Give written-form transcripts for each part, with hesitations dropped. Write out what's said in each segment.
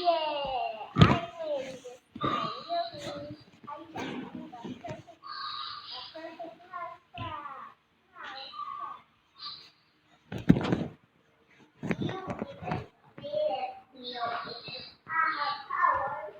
Yeah, I win this time. Yummy. I just need a perfect pasta. You didn't create me. I have power.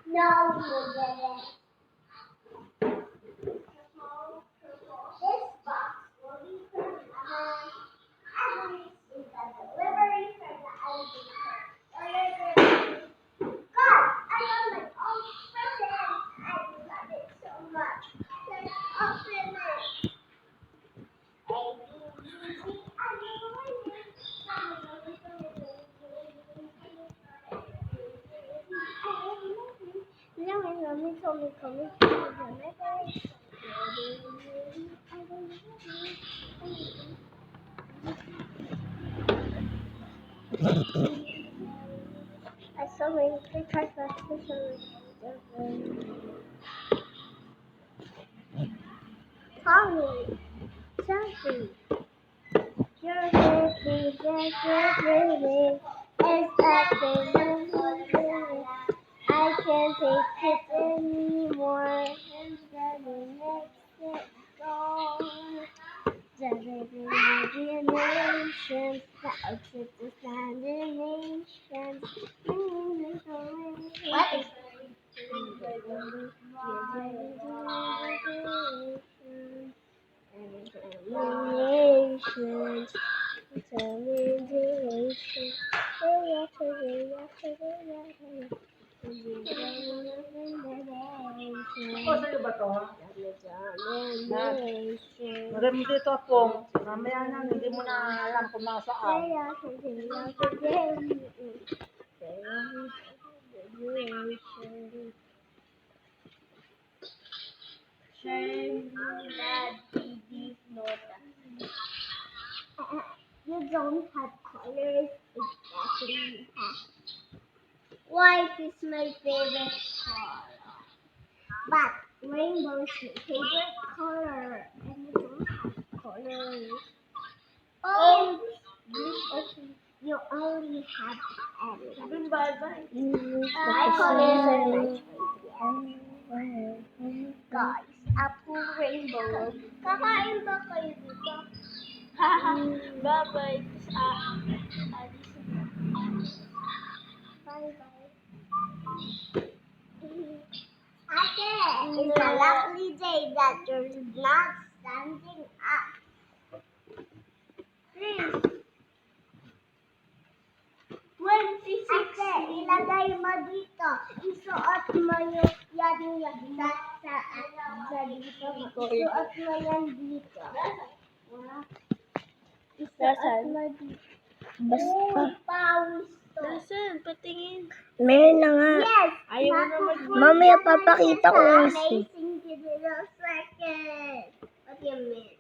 No, you didn't. This box will be from I will receive the delivery from the elevator. God, I love my own present. I love it so much. Let's open it. A, B, C, D, I know I saw my pictures Tommy, Sophie, your baby, your baby is that I can't take it anymore. Instead, it makes it go. The baby imaginations, the exit destinations. What is Examinations, Ako, sa'yo ba to? Lagay mo dito ako. Mamaya na, hindi mo na alam kung nasaan. You don't have colors, exactly. White is my favorite color. But rainbow is my favorite color. And you don't have colors. Oh, you only have everything. My colors are nice. Guys, apple rainbow. Kakain ba kayo dito? Bye-bye. Bye-bye. Ate, it's a lovely day that you're not standing up. Please. 26. Ate, ilagay mo dito. Isuot mo yung yan sa dito. Isuot mo yan dito. Isuot mo dito. Basta. Pawis to. Nasaan? Patingin. Meron na nga. Yes. Ayaw mo na Mamaya papakita ko kasi. Amazing little circus. What do you mean?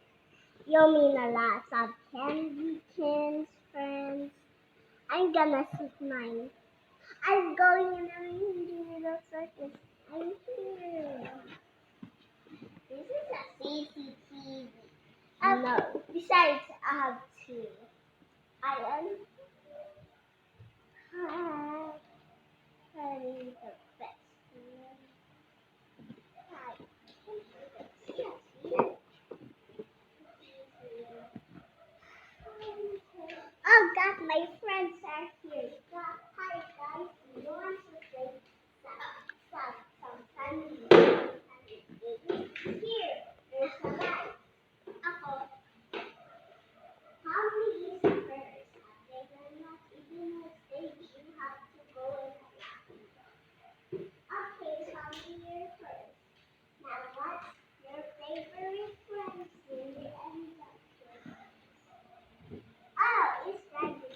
You mean a lot of candy canes, friends? I'm gonna sit mine. I'm going in a little circus. I'm here. This is a CCTV. No. Besides, I have two. I am. Honey, the best. Oh God, my friends are here. Hi guys, you want to say some funny? Here, there's a light. Ako. How many is first? They are not even on stage. You have to go and okay, tell me your first. Now what's your favorite friend, Cindy and Dexter? Oh, it's Randy.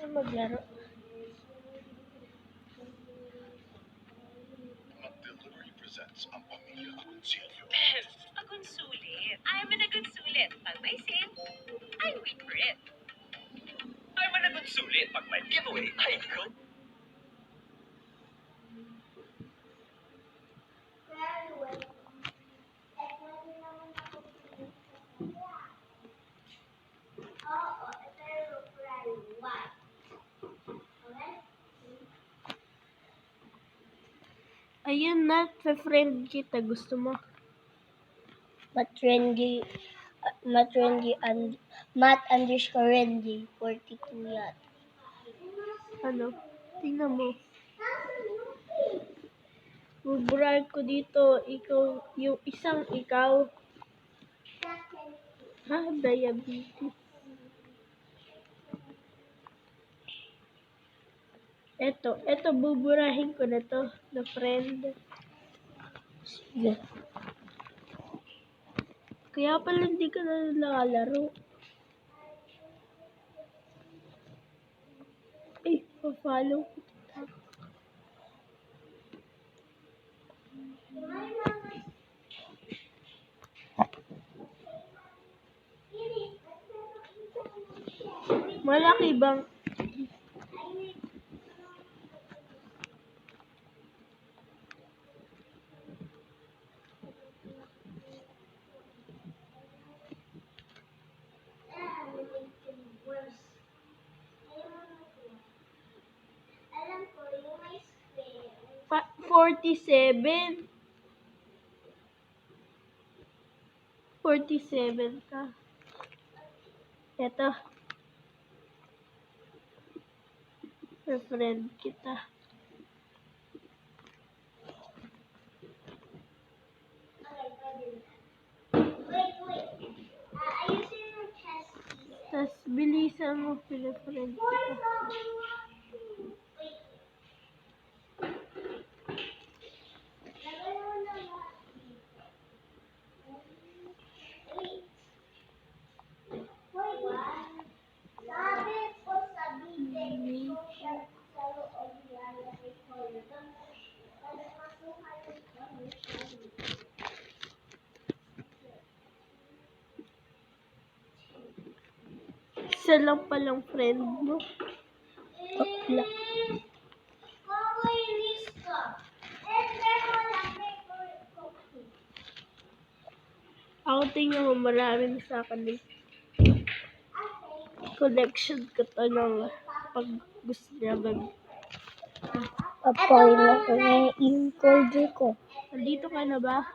gusto maglaro. Agonsulit. I'm an agonsulit. Pag may sale, I wait for it. I'm an agonsulit. Pag may giveaway, I go. Oo, pero friend, why? Okay? Ayun na, friend kita. Gusto mo? Mat_Rendy 42 yan. Ano? Tingnan mo. Buburahin ko dito. Ikaw, yung isang ikaw. Ha? Diabetes. Eto, buburahin ko na to. Na friend. Sige. Kaya pala hindi ka na nalalaro. Eh, pa-follow ko. Malaki bang? Alam ko, yung may square. 47. 47 ka. Eto. Friend kita. Okay, pwede na. Wait. Ayusin yung chest piece. Tas bilisan mo, friend kita. Wait. Lagay mo na lahat dito. Wait. Hoy, sabi ko sa bibig ko siya sa loob nilalagay ko. Para masuha yung pamilya. Isa lang palang friend mo. Wala. Kakainis ka. Pero laki ko. Ako tingnan mo, maraming sa akin eh. Collection ko to ng pag gusto niya Papakin ako na yung folder ko. Nandito ka na ba?